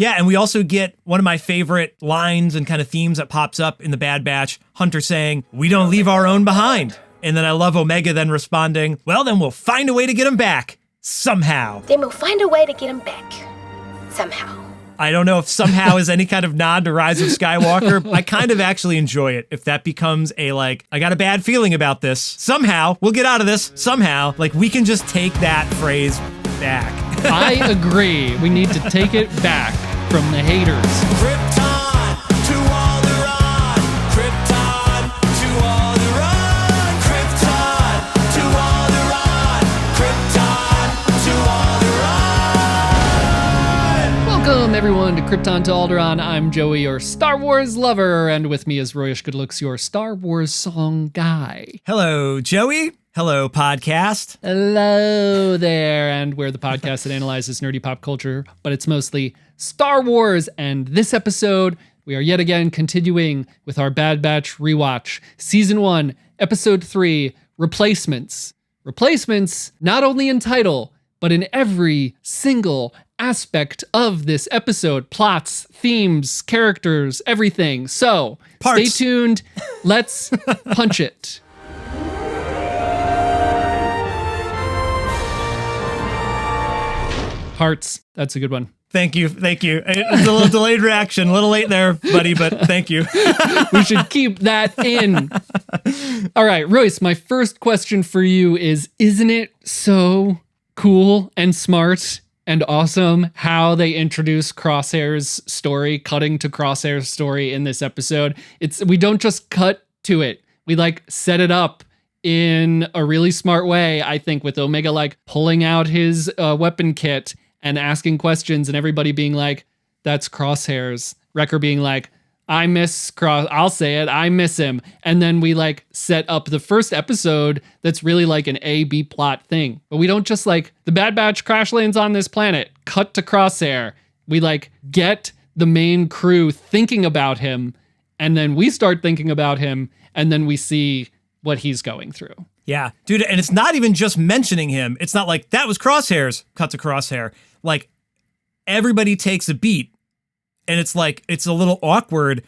Yeah, and we also get one of my favorite lines and kind of themes that pops up in the Bad Batch, Hunter saying, "We don't leave our own behind." And then I love Omega then responding, "Well, then we'll find a way to get him back. Somehow." Then we'll find a way to get him back. Somehow. I don't know if somehow is any kind of nod to Rise of Skywalker. I kind of actually enjoy it if that becomes a, like, I got a bad feeling about this. Somehow, we'll get out of this. Somehow. Like, we can just take that phrase back. I agree. We need to take it back from the haters. Krypton to Alderaan. Krypton to Alderaan. Krypton to Alderaan. Krypton to Alderaan. Welcome, everyone, to Krypton to Alderaan. I'm Joey, your Star Wars lover, and with me is Royish Goodlooks, your Star Wars song guy. Hello, Joey. Hello, podcast. Hello there, and we're the podcast that analyzes nerdy pop culture, but it's mostly Star Wars. And this episode, we are yet again continuing with our Bad Batch rewatch. Season 1, Episode 3, Replacements. Replacements, not only in title, but in every single aspect of this episode. Plots, themes, characters, everything. So, Parts. Stay tuned. Let's punch it. Parts. That's a good one. Thank you. It's a little delayed reaction, a little late there, buddy, but thank you. We should keep that in. All right, Royce, my first question for you is, isn't it so cool and smart and awesome how they introduce Crosshair's story, cutting to Crosshair's story in this episode? We don't just cut to it. We set it up in a really smart way, I think, with Omega pulling out his weapon kit and asking questions and everybody being like, "That's Crosshair's." Wrecker being like, "I miss I'll say it, I miss him." And then we set up the first episode that's really an A-B plot thing. But we don't just the Bad Batch crash lands on this planet, cut to Crosshair. We get the main crew thinking about him, and then we start thinking about him, and then we see what he's going through. Yeah, dude, and it's not even just mentioning him. It's not that was Crosshair's, cut to Crosshair. Everybody takes a beat, and it's it's a little awkward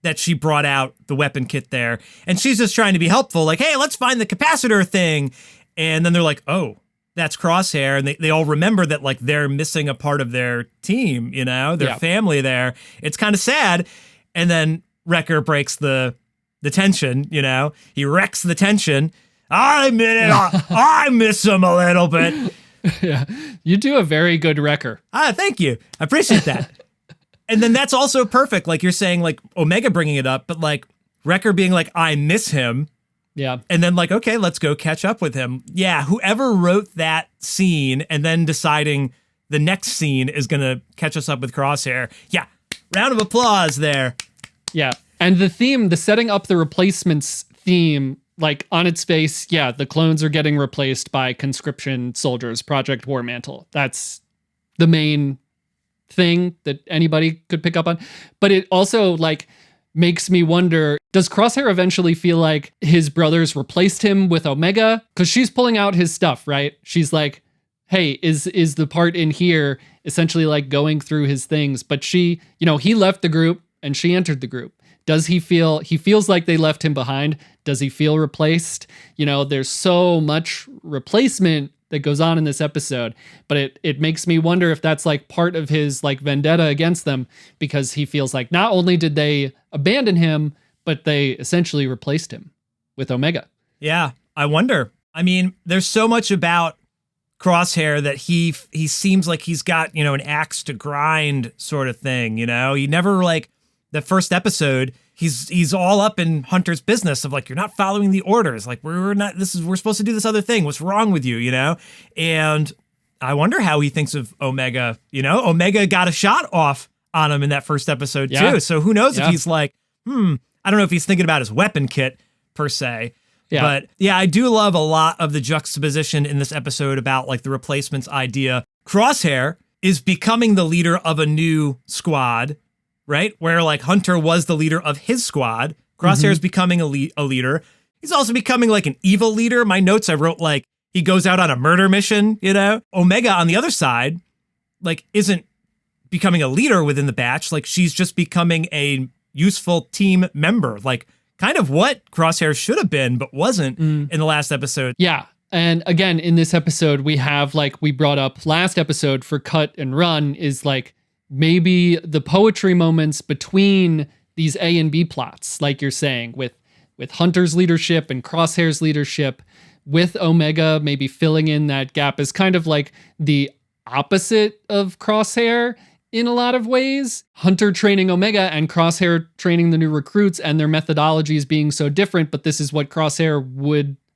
that she brought out the weapon kit there, and she's just trying to be helpful, hey, let's find the capacitor thing. And then they're like, oh, that's Crosshair, and they all remember that they're missing a part of their team, their family there. It's kind of sad. And then Wrecker breaks the tension, he wrecks the tension. I miss him a little bit. Yeah, you do a very good Wrecker. Thank you. I appreciate that. And then that's also perfect. You're saying Omega bringing it up, but Wrecker being I miss him. Yeah. And then okay, let's go catch up with him. Yeah. Whoever wrote that scene and then deciding the next scene is going to catch us up with Crosshair. Yeah. Round of applause there. Yeah. And the theme, the setting up the replacements theme, on its face, yeah, the clones are getting replaced by conscription soldiers, Project War Mantle. That's the main thing that anybody could pick up on. But it also makes me wonder, does Crosshair eventually feel like his brothers replaced him with Omega? Because she's pulling out his stuff, right? She's like, hey, is the part in here essentially going through his things? But she, he left the group and she entered the group. Does he feels like they left him behind? Does he feel replaced? There's so much replacement that goes on in this episode, but it makes me wonder if that's part of his vendetta against them, because he feels like not only did they abandon him, but they essentially replaced him with Omega. Yeah, I wonder. I mean, there's so much about Crosshair that he seems like he's got, an axe to grind sort of thing, He never the first episode, he's all up in Hunter's business of you're not following the orders. We're supposed to do this other thing. What's wrong with you, And I wonder how he thinks of Omega. Omega got a shot off on him in that first episode too. So who knows if he's I don't know if he's thinking about his weapon kit per se. Yeah. But yeah, I do love a lot of the juxtaposition in this episode about the replacements idea. Crosshair is becoming the leader of a new squad, right? Where Hunter was the leader of his squad. Crosshair's becoming a leader. He's also becoming an evil leader. My notes I wrote he goes out on a murder mission, Omega on the other side, isn't becoming a leader within the batch. Like, she's just becoming a useful team member, like kind of what Crosshair should have been, but wasn't in the last episode. Yeah. And again, in this episode, we have, like we brought up last episode for Cut and Run, is like maybe the poetry moments between these A and B plots, like you're saying, with Hunter's leadership and Crosshair's leadership, with Omega maybe filling in that gap, is kind of like the opposite of Crosshair in a lot of ways. Hunter training Omega and Crosshair training the new recruits, and their methodologies being so different, but this is what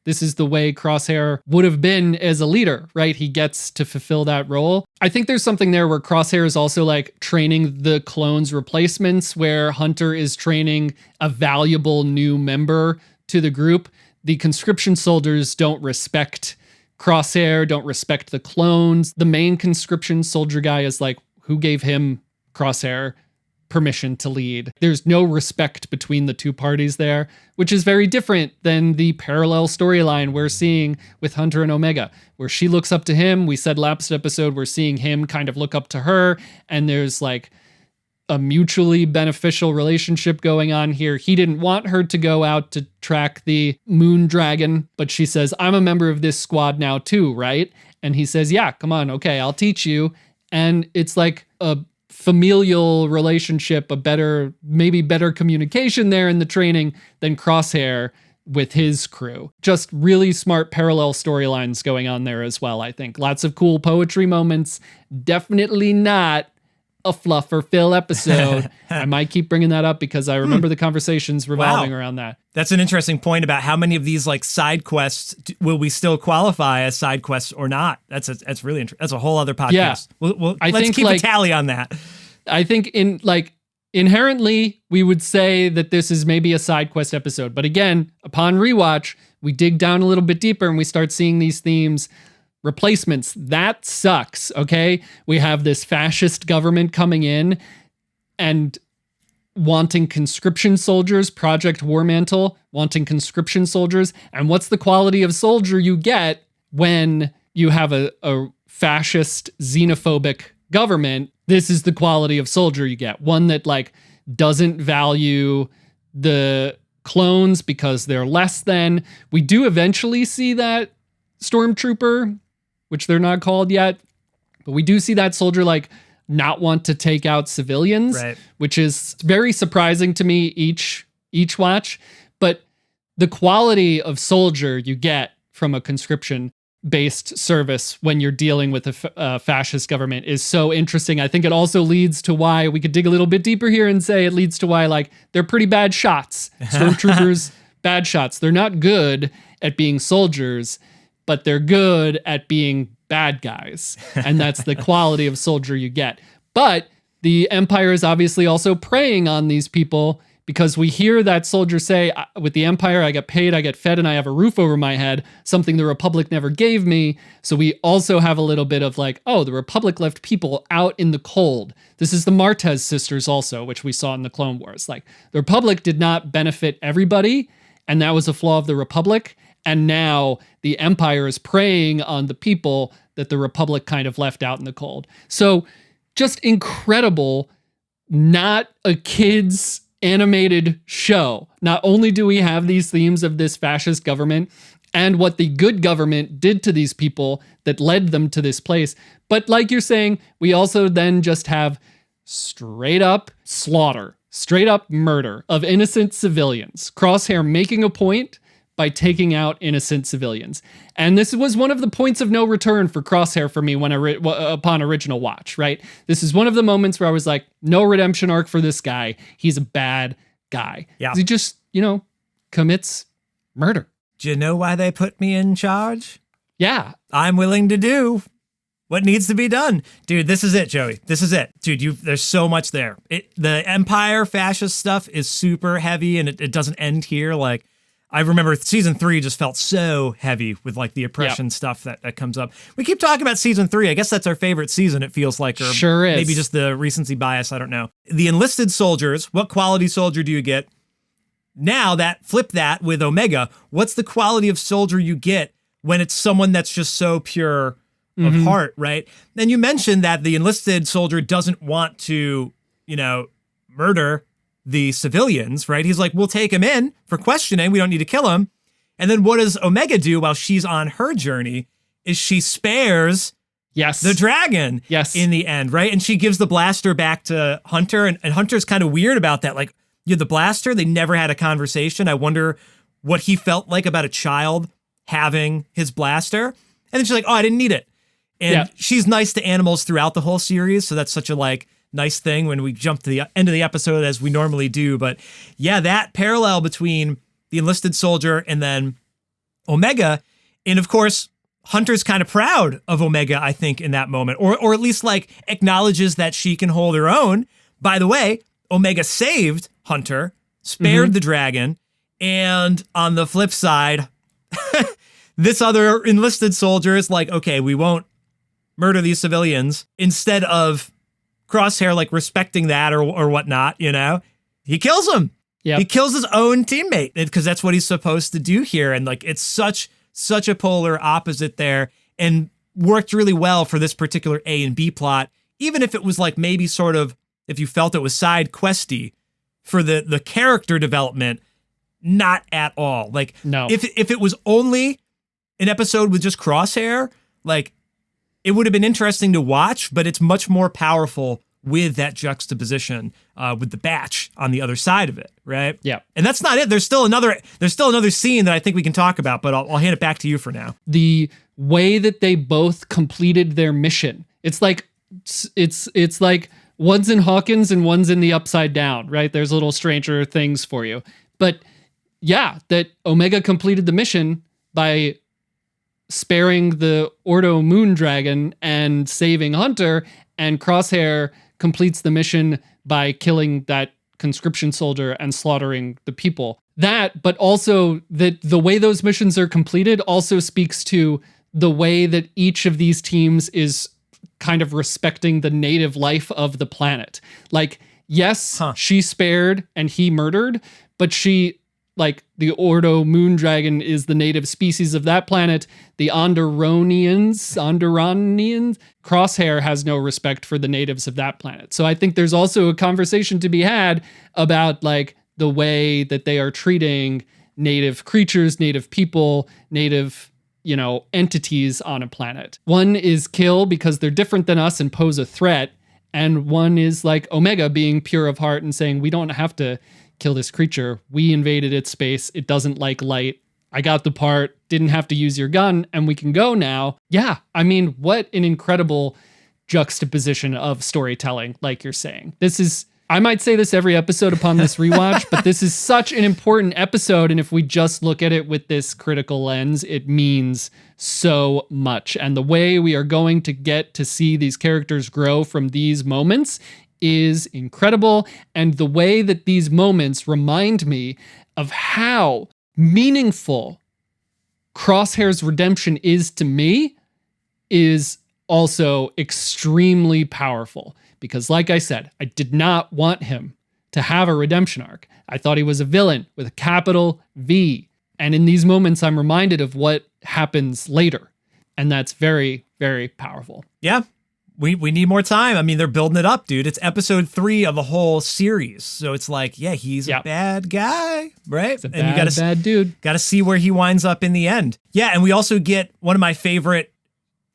this is the way Crosshair would have been as a leader, right? He gets to fulfill that role. I think there's something there where Crosshair is also like training the clones' replacements, where Hunter is training a valuable new member to the group. The conscription soldiers don't respect Crosshair, don't respect the clones. The main conscription soldier guy is like, who gave him, Crosshair, permission to lead? There's no respect between the two parties there, which is very different than the parallel storyline we're seeing with Hunter and Omega, where she looks up to him. We said last episode, we're seeing him kind of look up to her, and there's like a mutually beneficial relationship going on here. He didn't want her to go out to track the moon dragon, but she says, I'm a member of this squad now too, right? And he says, yeah, come on, okay, I'll teach you. And it's like a familial relationship, maybe better communication there in the training than Crosshair with his crew. Just really smart parallel storylines going on there as well, I think. Lots of cool poetry moments. Definitely not a fluff or fill episode. I might keep bringing that up because I remember the conversations revolving around that. That's an interesting point about how many of these like side quests will we still qualify as side quests or not. That's really interesting. That's a whole other podcast. Yeah. Let's keep a tally on that. I think inherently we would say that this is maybe a side quest episode, but again, upon rewatch, we dig down a little bit deeper and we start seeing these themes. Replacements, that sucks, okay? We have this fascist government coming in and wanting conscription soldiers, Project Warmantle, wanting conscription soldiers. And what's the quality of soldier you get when you have a fascist, xenophobic government? This is the quality of soldier you get. One that like doesn't value the clones because they're less than. We do eventually see that stormtrooper, which they're not called yet, but we do see that soldier like not want to take out civilians, right, which is very surprising to me each watch. But the quality of soldier you get from a conscription-based service when you're dealing with a fascist government is so interesting. I think it also leads to why we could dig a little bit deeper here and say it leads to why like they're pretty bad shots. Stormtroopers, bad shots. They're not good at being soldiers, but they're good at being bad guys. And that's the quality of soldier you get. But the Empire is obviously also preying on these people because we hear that soldier say, with the Empire, I get paid, I get fed, and I have a roof over my head, something the Republic never gave me. So we also have a little bit of like, oh, the Republic left people out in the cold. This is the Martez sisters also, which we saw in the Clone Wars. Like, the Republic did not benefit everybody, and that was a flaw of the Republic. And now the Empire is preying on the people that the Republic kind of left out in the cold. So just incredible, not a kid's animated show. Not only do we have these themes of this fascist government and what the good government did to these people that led them to this place, but like you're saying, we also then just have straight up slaughter, straight up murder of innocent civilians. Crosshair making a point by taking out innocent civilians. And this was one of the points of no return for Crosshair for me upon original watch, right? This is one of the moments where I was like, no redemption arc for this guy. He's a bad guy. Yeah. He just, commits murder. Do you know why they put me in charge? Yeah. I'm willing to do what needs to be done. Dude, this is it, Joey. This is it. Dude, there's so much there. The Empire fascist stuff is super heavy, and it doesn't end here. Like, I remember season 3 just felt so heavy with like the oppression stuff that comes up. We keep talking about season 3. I guess that's our favorite season, it feels like. Or sure is. Maybe just the recency bias, I don't know. The enlisted soldiers, what quality soldier do you get? Now flip that with Omega. What's the quality of soldier you get when it's someone that's just so pure of heart, right? And you mentioned that the enlisted soldier doesn't want to, murder the civilians, right? He's like, we'll take him in for questioning. We don't need to kill him. And then what does Omega do while she's on her journey is she spares the dragon in the end, right? And she gives the blaster back to Hunter. And Hunter's kind of weird about that. Like, the blaster, they never had a conversation. I wonder what he felt like about a child having his blaster. And then she's like, oh, I didn't need it. And she's nice to animals throughout the whole series. So that's such a nice thing when we jump to the end of the episode as we normally do. But yeah, that parallel between the enlisted soldier and then Omega. And of course, Hunter's kind of proud of Omega, I think, in that moment, or at least acknowledges that she can hold her own. By the way, Omega saved Hunter, spared the dragon. And on the flip side, this other enlisted soldier is like, okay, we won't murder these civilians. Instead of Crosshair, respecting that or whatnot, he kills him. He kills his own teammate because that's what he's supposed to do here. And it's such a polar opposite there, and worked really well for this particular A and B plot. Even if it was maybe sort of, if you felt it was side questy for the character development, not at all. No. If it was only an episode with just Crosshair, it would have been interesting to watch, but it's much more powerful with that juxtaposition with the batch on the other side of it, right? Yeah. And that's not it. There's still another scene that I think we can talk about, but I'll hand it back to you for now. The way that they both completed their mission, it's like one's in Hawkins and one's in the Upside Down, right? There's little Stranger Things for you. But yeah, that Omega completed the mission by sparing the Ordo Moon Dragon and saving Hunter, and Crosshair completes the mission by killing that conscription soldier and slaughtering the people. That, but also that the way those missions are completed also speaks to the way that each of these teams is kind of respecting the native life of the planet. Yes, she spared and he murdered, but she, the Ordo Moon Dragon is the native species of that planet. The Onderonians, Crosshair has no respect for the natives of that planet. So I think there's also a conversation to be had about the way that they are treating native creatures, native people, native, entities on a planet. One is kill because they're different than us and pose a threat. And one is Omega being pure of heart and saying, we don't have to kill this creature. We invaded its space. It doesn't like light. I got the part, didn't have to use your gun, and we can go now. Yeah, I mean, what an incredible juxtaposition of storytelling, like you're saying. I might say this every episode upon this rewatch, but this is such an important episode, and if we just look at it with this critical lens, it means so much. And the way we are going to get to see these characters grow from these moments is incredible, and the way that these moments remind me of how meaningful Crosshair's redemption is to me is also extremely powerful. Because like I said, I did not want him to have a redemption arc. I thought he was a villain with a capital V. And in these moments, I'm reminded of what happens later. And that's very, very powerful. Yeah. We need more time. I mean, they're building it up, dude. It's episode 3 of a whole series. So it's he's a bad guy, right? He's a bad dude. Got to see where he winds up in the end. Yeah, and we also get one of my favorite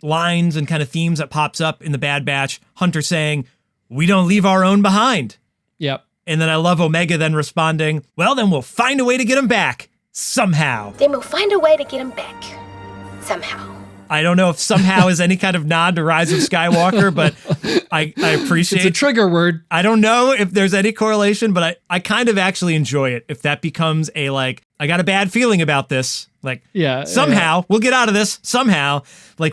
lines and kind of themes that pops up in the Bad Batch. Hunter saying, "We don't leave our own behind." Yep. And then I love Omega then responding, "Well, then we'll find a way to get him back. Somehow." Then we'll find a way to get him back. Somehow. I don't know if somehow is any kind of nod to Rise of Skywalker, but I appreciate it's a trigger word. I don't know if there's any correlation, but I kind of actually enjoy it. If that becomes a I got a bad feeling about this. Somehow we'll get out of this. Somehow,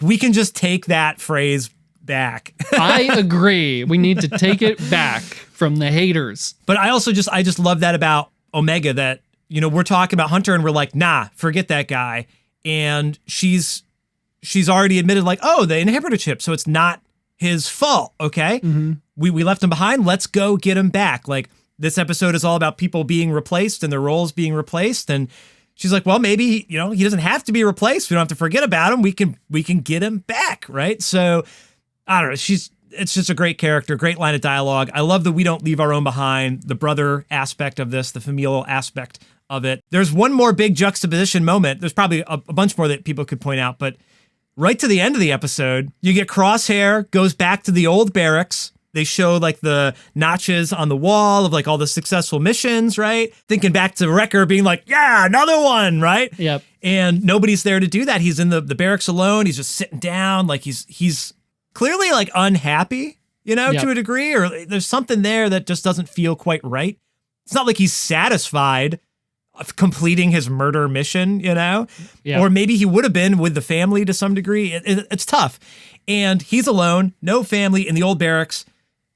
we can just take that phrase back. I agree. We need to take it back from the haters. But I just love that about Omega that, we're talking about Hunter and we're like, nah, forget that guy. And she's already admitted the inhibitor chip. So it's not his fault. Okay. Mm-hmm. We left him behind. Let's go get him back. This episode is all about people being replaced and their roles being replaced. And she's like, well, maybe, he doesn't have to be replaced. We don't have to forget about him. We can get him back, right? So I don't know. It's just a great character, great line of dialogue. I love that we don't leave our own behind, the brother aspect of this, the familial aspect of it. There's one more big juxtaposition moment. There's probably a bunch more that people could point out, but right to the end of the episode, you get Crosshair goes back to the old barracks. They show like the notches on the wall of like all the successful missions, right? Thinking back to Wrecker being like, yeah, another one, right? Yep. And nobody's there to do that. He's in the barracks alone. He's just sitting down. Like he's clearly like unhappy, Yep. to a degree, or there's something there that just doesn't feel quite right. It's not like he's satisfied of completing his murder mission, Yep. or maybe he would have been with the family to some degree. It's tough. And he's alone, no family in the old barracks.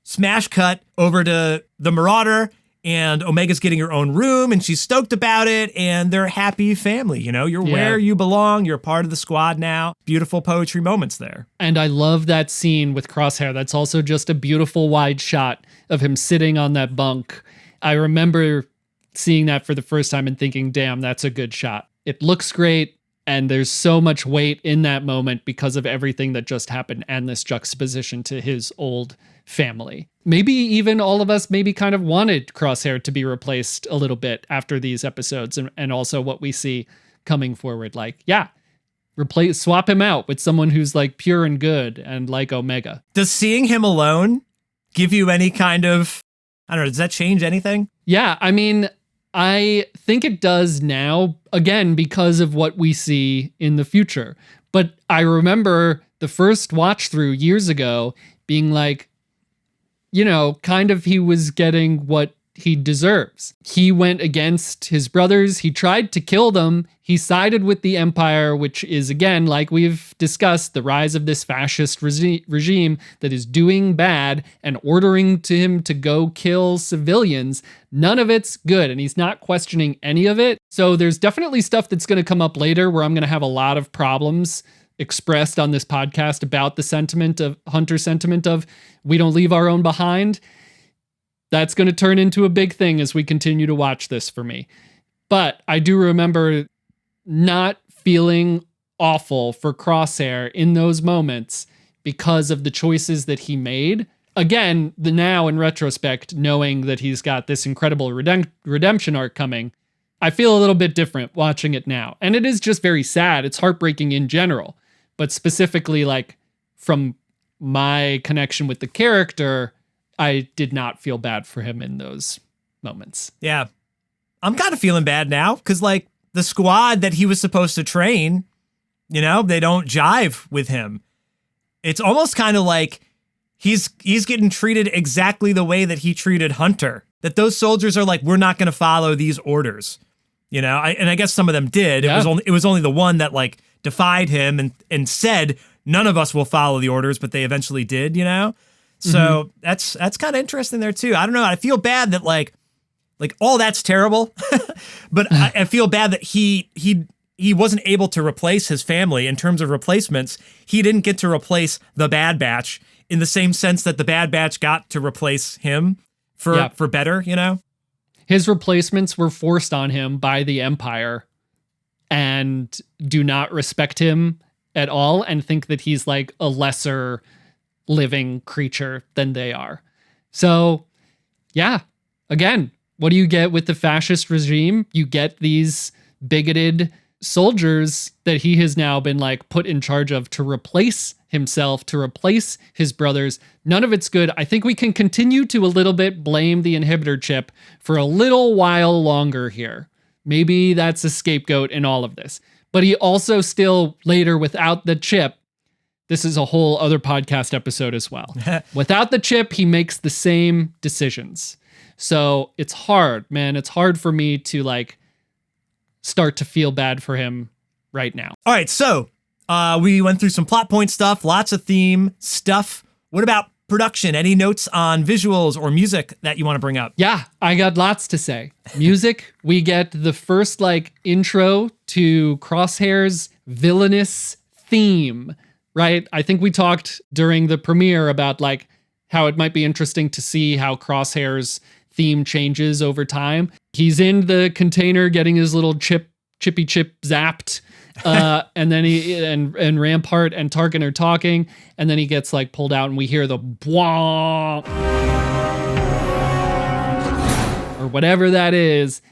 Smash cut over to the Marauder, and Omega's getting her own room, and she's stoked about it, and they're a happy family. You're where you belong. You're a part of the squad now. Beautiful poetry moments there. And I love that scene with Crosshair. That's also just a beautiful wide shot of him sitting on that bunk. I remember seeing that for the first time and thinking, damn, that's a good shot. It looks great, and there's so much weight in that moment because of everything that just happened and this juxtaposition to his old family. Maybe even all of us maybe kind of wanted Crosshair to be replaced a little bit after these episodes, and also what we see coming forward. Like, yeah, swap him out with someone who's like pure and good and like Omega. Does seeing him alone give you any kind of, I don't know, does that change anything? Yeah, I mean, I think it does now, again, because of what we see in the future. But I remember the first watch through years ago being like, kind of he was getting what he deserves. He went against his brothers. He tried to kill them. He sided with the Empire, which is, again, like we've discussed, the rise of this fascist regime that is doing bad and ordering to him to go kill civilians. None of it's good, and he's not questioning any of it. So there's definitely stuff that's going to come up later where I'm going to have a lot of problems expressed on this podcast about the sentiment of Hunter's sentiment of we don't leave our own behind. That's going to turn into a big thing as we continue to watch this for me. But I do remember not feeling awful for Crosshair in those moments because of the choices that he made. Again, now in retrospect, knowing that he's got this incredible redemption arc coming, I feel a little bit different watching it now. And it is just very sad. It's heartbreaking in general. But specifically, like, from my connection with the character, I did not feel bad for him in those moments. Yeah. I'm kind of feeling bad now because, like, the squad that he was supposed to train, they don't jive with him. It's almost kind of like he's getting treated exactly the way that he treated Hunter. That those soldiers are like, we're not going to follow these orders. And I guess some of them did. Yeah. It was only the one that like defied him and said none of us will follow the orders, but they eventually did. So that's kind of interesting there too. I don't know. I feel bad that like all that's terrible, but I feel bad that he wasn't able to replace his family in terms of replacements. He didn't get to replace the Bad Batch in the same sense that the Bad Batch got to replace him for better. His replacements were forced on him by the Empire and do not respect him at all and think that he's like a lesser living creature than they are. So, yeah, again, what do you get with the fascist regime? You get these bigoted soldiers that he has now been like put in charge of to replace himself, to replace his brothers. None of it's good. I think we can continue to a little bit blame the inhibitor chip for a little while longer here. Maybe that's a scapegoat in all of this. But he also still later, without the chip, this is a whole other podcast episode as well. Without the chip, he makes the same decisions. So it's hard, man. It's hard for me to like start to feel bad for him right now. All right, so we went through some plot point stuff, lots of theme stuff. What about production? Any notes on visuals or music that you want to bring up? Yeah, I got lots to say. Music, we get the first like intro to Crosshair's Villainous theme, right? I think we talked during the premiere about like how it might be interesting to see how Crosshair's theme changes over time. He's in the container getting his little chip Chippy Chip zapped. And then and Rampart and Tarkin are talking, and then he gets like pulled out, and we hear the bwah or whatever that is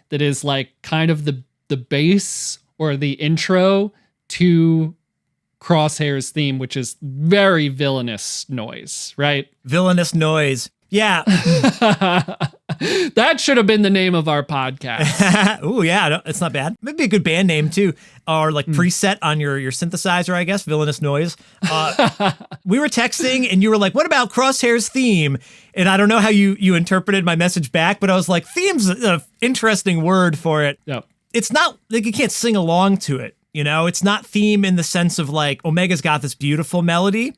like kind of the bass or the intro to Crosshair's theme, which is very villainous noise, right? Villainous noise. Yeah. That should have been the name of our podcast. Ooh, yeah, it's not bad. Maybe a good band name too, or like preset on your synthesizer, I guess. Villainous noise. We were texting, and you were like, "What about Crosshair's theme?" And I don't know how you interpreted my message back, but I was like, "Theme's an interesting word for it." Yep. It's not like you can't sing along to it. You know, it's not theme in the sense of like Omega's got this beautiful melody,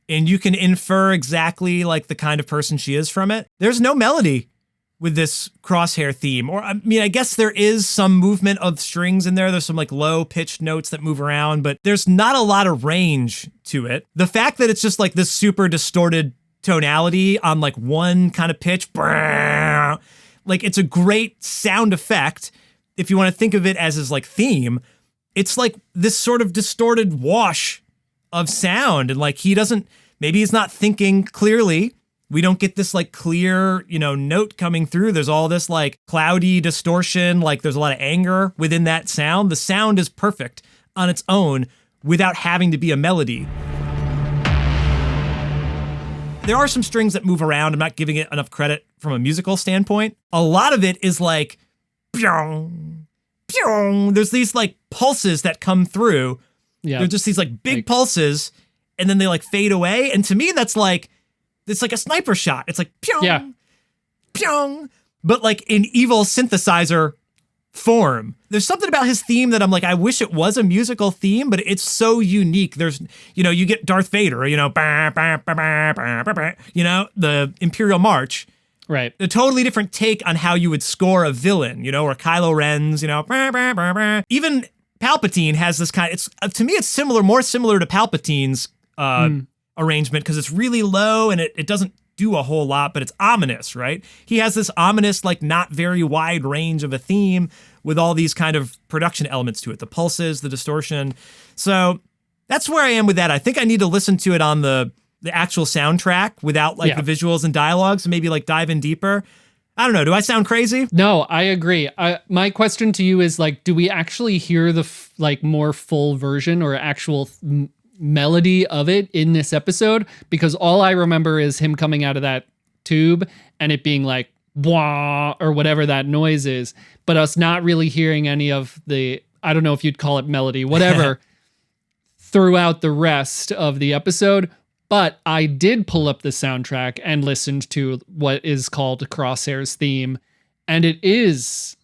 and you can infer exactly like the kind of person she is from it. There's no melody with this Crosshair theme. Or, I mean, I guess there is some movement of strings in there. There's some like low pitched notes that move around, but there's not a lot of range to it. The fact that it's just like this super distorted tonality on like one kind of pitch, like it's a great sound effect. If you want to think of it as his like theme, it's like this sort of distorted wash of sound. And like maybe he's not thinking clearly. We don't get this like clear, note coming through. There's all this like cloudy distortion. Like there's a lot of anger within that sound. The sound is perfect on its own without having to be a melody. There are some strings that move around. I'm not giving it enough credit from a musical standpoint. A lot of it is like, pyong, pyong. There's these like pulses that come through. Yeah. They're just these like big pulses, and then they like fade away. And to me, it's like a sniper shot. It's like pyong, pyong, but like in evil synthesizer form. There's something about his theme that I'm like, I wish it was a musical theme, but it's so unique. There's, you get Darth Vader, the Imperial March. Right. A totally different take on how you would score a villain, or Kylo Ren's, even Palpatine has this kind. It's to me, it's more similar to Palpatine's arrangement because it's really low and it doesn't do a whole lot, but it's ominous, right? He has this ominous, like not very wide range of a theme with all these kind of production elements to it, the pulses, the distortion. So that's where I am with that. I think I need to listen to it on the actual soundtrack without like the visuals and dialogues and maybe like dive in deeper. I don't know. Do I sound crazy? No, I agree. My question to you is like, do we actually hear the more full version or actual melody of it in this episode? Because all I remember is him coming out of that tube and it being like bwah or whatever that noise is, but us not really hearing any of the, I don't know if you'd call it melody, whatever, throughout the rest of the episode. But I did pull up the soundtrack and listened to what is called Crosshair's theme, and it is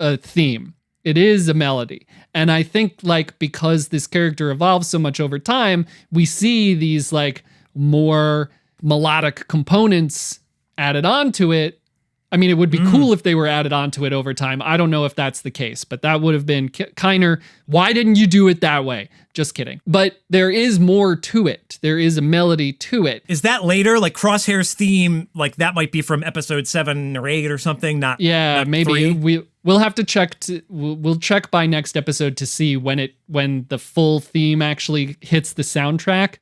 a theme. It is a melody. And I think like because this character evolves so much over time, we see these like more melodic components added onto it. I mean, it would be cool if they were added onto it over time. I don't know if that's the case, but that would have been kinder. Why didn't you do it that way? Just kidding. But there is more to it. There is a melody to it. Is that later? Like Crosshair's theme, like that might be from episode 7 or 8 or something. Not maybe 3. We'll have to check. We'll check by next episode to see when the full theme actually hits the soundtrack.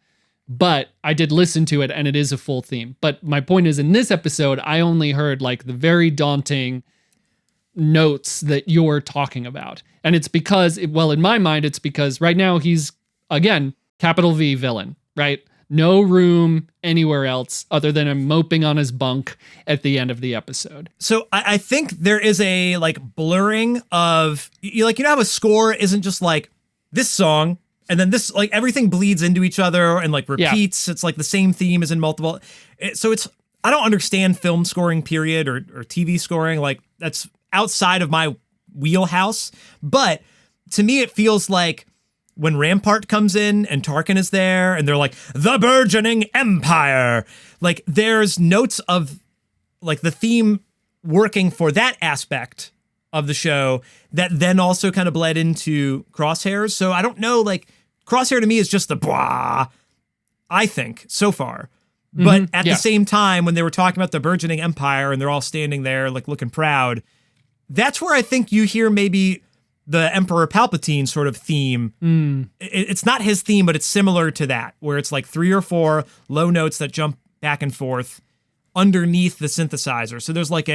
But I did listen to it and it is a full theme. But my point is in this episode, I only heard like the very daunting notes that you're talking about. And it's because, in my mind, it's because right now he's, again, capital V villain, right? No room anywhere else other than him moping on his bunk at the end of the episode. So I think there is a like blurring of, you know how a score isn't just like this song, and then this, like everything bleeds into each other and like repeats. Yeah. It's like the same theme is in multiple. I don't understand film scoring period or TV scoring. Like that's outside of my wheelhouse. But to me, it feels like when Rampart comes in and Tarkin is there and they're like, the burgeoning empire. Like there's notes of like the theme working for that aspect of the show that then also kind of bled into Crosshairs. So I don't know, like Crosshair to me is just the blah, I think, so far. But at the same time, when they were talking about the burgeoning empire and they're all standing there like looking proud, that's where I think you hear maybe the Emperor Palpatine sort of theme. It's not his theme, but it's similar to that, where it's like 3 or 4 low notes that jump back and forth underneath the synthesizer. So there's like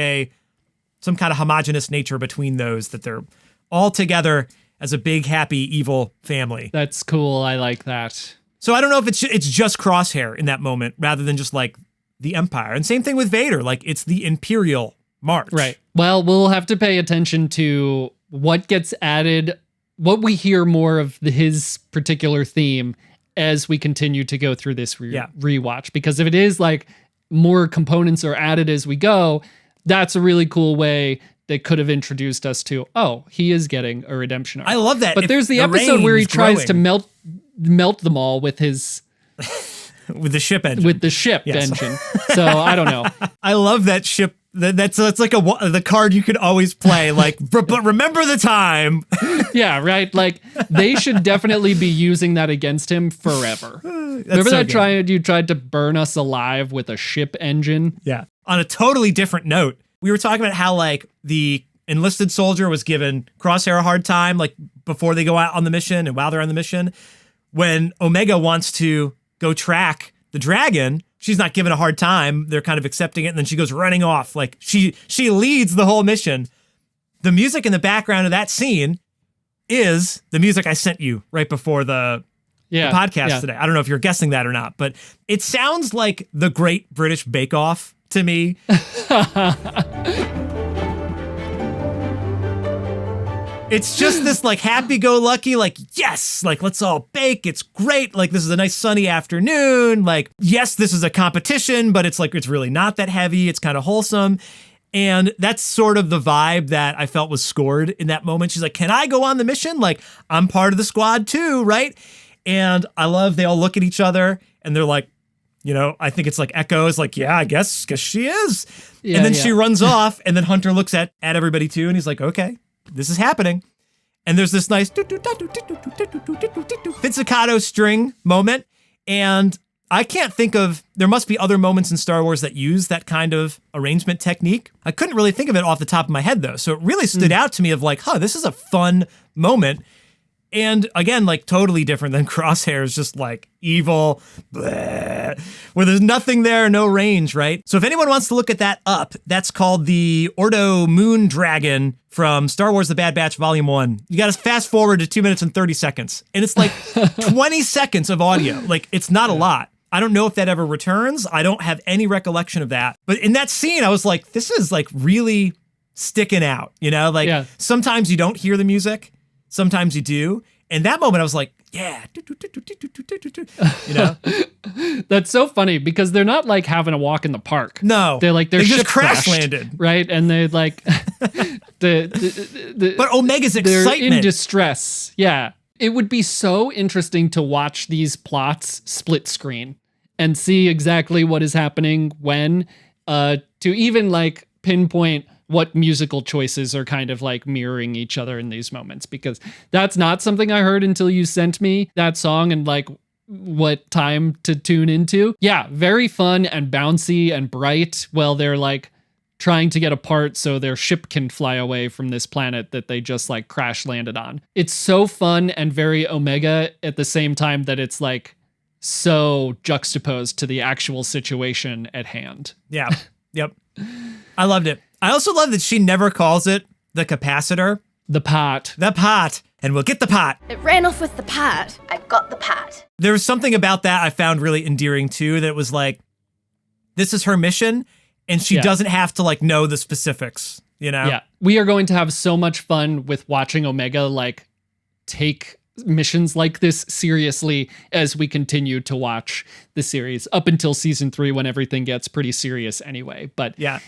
some kind of homogenous nature between those, that they're all together as a big, happy, evil family. That's cool. I like that. So I don't know if it's just Crosshair in that moment rather than just like the Empire. And same thing with Vader. Like, it's the Imperial March. Right. Well, we'll have to pay attention to what gets added, what we hear more of his particular theme as we continue to go through this rewatch. Because if it is like more components are added as we go, that's a really cool way that could have introduced us to, oh, he is getting a redemption arc. I love that. But there's the episode where he tries to melt them all with his with the ship engine. With the ship engine. So I don't know. I love that ship. That's like the card you could always play. Like, but remember the time. Yeah, right. Like, they should definitely be using that against him forever. Remember so that you tried to burn us alive with a ship engine? Yeah. On a totally different note, we were talking about how like the enlisted soldier was given Crosshair a hard time, like before they go out on the mission and while they're on the mission. When Omega wants to go track the dragon, she's not given a hard time. They're kind of accepting it. And then she goes running off. Like, she leads the whole mission. The music in the background of that scene is the music I sent you right before the podcast today. I don't know if you're guessing that or not, but it sounds like the Great British Bake Off to me. It's just this like happy-go-lucky, like, yes, like, let's all bake. It's great. Like, this is a nice sunny afternoon. Like, yes, this is a competition, but it's like, it's really not that heavy. It's kind of wholesome. And that's sort of the vibe that I felt was scored in that moment. She's like, can I go on the mission? Like, I'm part of the squad too, right? And I love they all look at each other and they're like, you know, I think it's like Echo's like, yeah, I guess she is. Yeah, and then she runs off, and then Hunter looks at everybody too, and he's like, okay, this is happening. And there's this nice pizzicato string moment. And I can't think of, there must be other moments in Star Wars that use that kind of arrangement technique. I couldn't really think of it off the top of my head though. So it really stood out to me of like, this is a fun moment. And again, like totally different than Crosshair's just like evil, bleh, where there's nothing there, no range, right? So if anyone wants to look at that up, that's called the Ordo Moon Dragon from Star Wars The Bad Batch Volume 1. You got to fast forward to 2 minutes and 30 seconds. And it's like 20 seconds of audio. Like, it's not a lot. I don't know if that ever returns. I don't have any recollection of that. But in that scene, I was like, this is like really sticking out, you know? Like, sometimes you don't hear the music. Sometimes you do. And that moment, I was like, yeah. You know? That's so funny because they're not like having a walk in the park. No. They're like, they ship just crash landed. Right? And they're like, but Omega's excitement. They're in distress. Yeah. It would be so interesting to watch these plots split screen and see exactly what is happening when, to even like pinpoint what musical choices are kind of like mirroring each other in these moments, because that's not something I heard until you sent me that song and like what time to tune into. Yeah, very fun and bouncy and bright while they're like trying to get apart so their ship can fly away from this planet that they just like crash landed on. It's so fun and very Omega at the same time that it's like so juxtaposed to the actual situation at hand. Yeah. Yep. I loved it. I also love that she never calls it the capacitor. The pot. The pot. And we'll get the pot. It ran off with the pot. I got the pot. There was something about that I found really endearing too, that was like, this is her mission and she doesn't have to like know the specifics, you know? Yeah. We are going to have so much fun with watching Omega like take missions like this seriously as we continue to watch the series up until season 3 when everything gets pretty serious anyway. But yeah,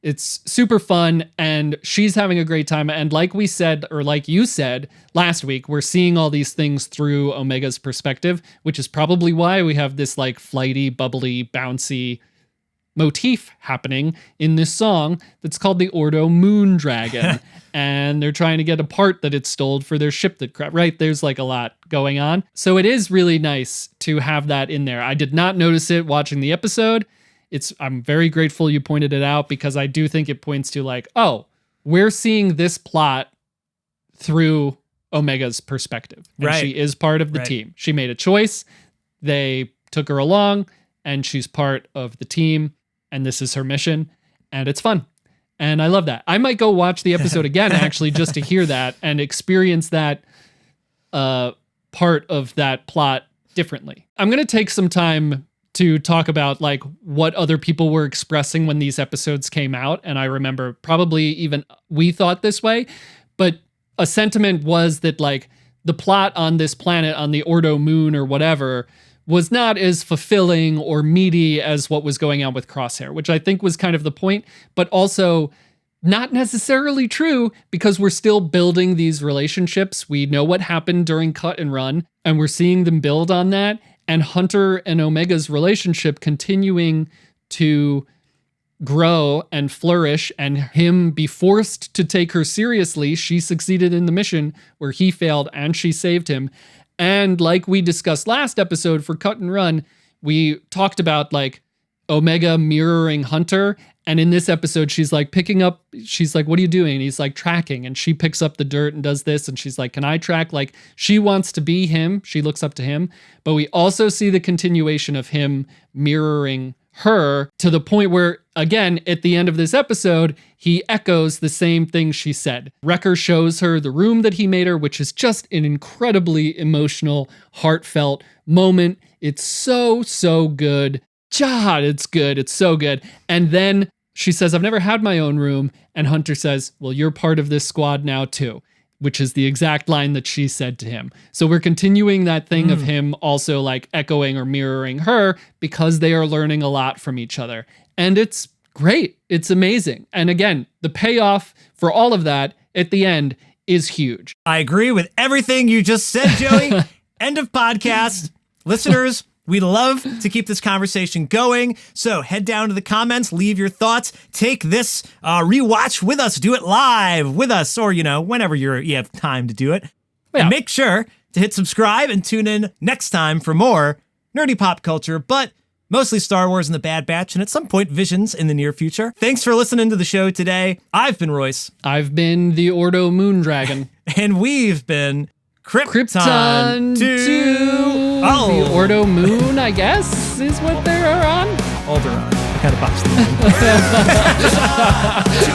it's super fun and she's having a great time. And like we said, or like you said last week, we're seeing all these things through Omega's perspective, which is probably why we have this like flighty, bubbly, bouncy motif happening in this song that's called the Ordo Moon Dragon. And they're trying to get a part that it stole for their ship that crashed, right? There's like a lot going on. So it is really nice to have that in there. I did not notice it watching the episode. I'm very grateful you pointed it out because I do think it points to like, oh, we're seeing this plot through Omega's perspective. And Right. she is part of the Right. team. She made a choice. They took her along, and she's part of the team, and this is her mission, and it's fun. And I love that. I might go watch the episode again, actually, just to hear that and experience that part of that plot differently. I'm going to take some time to talk about like what other people were expressing when these episodes came out. And I remember probably even we thought this way, but a sentiment was that like the plot on this planet, on the Ordo moon or whatever, was not as fulfilling or meaty as what was going on with Crosshair, which I think was kind of the point, but also not necessarily true because we're still building these relationships. We know what happened during Cut and Run, and we're seeing them build on that. And Hunter and Omega's relationship continuing to grow and flourish, and him be forced to take her seriously. She succeeded in the mission where he failed, and she saved him. And like we discussed last episode for Cut and Run, we talked about like Omega mirroring Hunter. And in this episode, she's like, what are you doing? And he's like, tracking. And she picks up the dirt and does this. And she's like, can I track? Like, she wants to be him. She looks up to him. But we also see the continuation of him mirroring her to the point where, again, at the end of this episode, he echoes the same thing she said. Wrecker shows her the room that he made her, which is just an incredibly emotional, heartfelt moment. It's so, so good. God, it's good. It's so good. And then she says, I've never had my own room. And Hunter says, well, you're part of this squad now too, which is the exact line that she said to him. So we're continuing that thing of him also like echoing or mirroring her because they are learning a lot from each other. And it's great. It's amazing. And again, the payoff for all of that at the end is huge. I agree with everything you just said, Joey. End of podcast. Listeners, we'd love to keep this conversation going. So head down to the comments, leave your thoughts, take this rewatch with us, do it live with us, or, whenever you have time to do it. Yeah. And make sure to hit subscribe and tune in next time for more nerdy pop culture, but mostly Star Wars and the Bad Batch, and at some point, Visions in the near future. Thanks for listening to the show today. I've been Royce. I've been the Ordo Moondragon. And we've been Krypton 2. Oh. The Ordo Moon, I guess, is what they're on. Alderaan. I kind of botched the name. To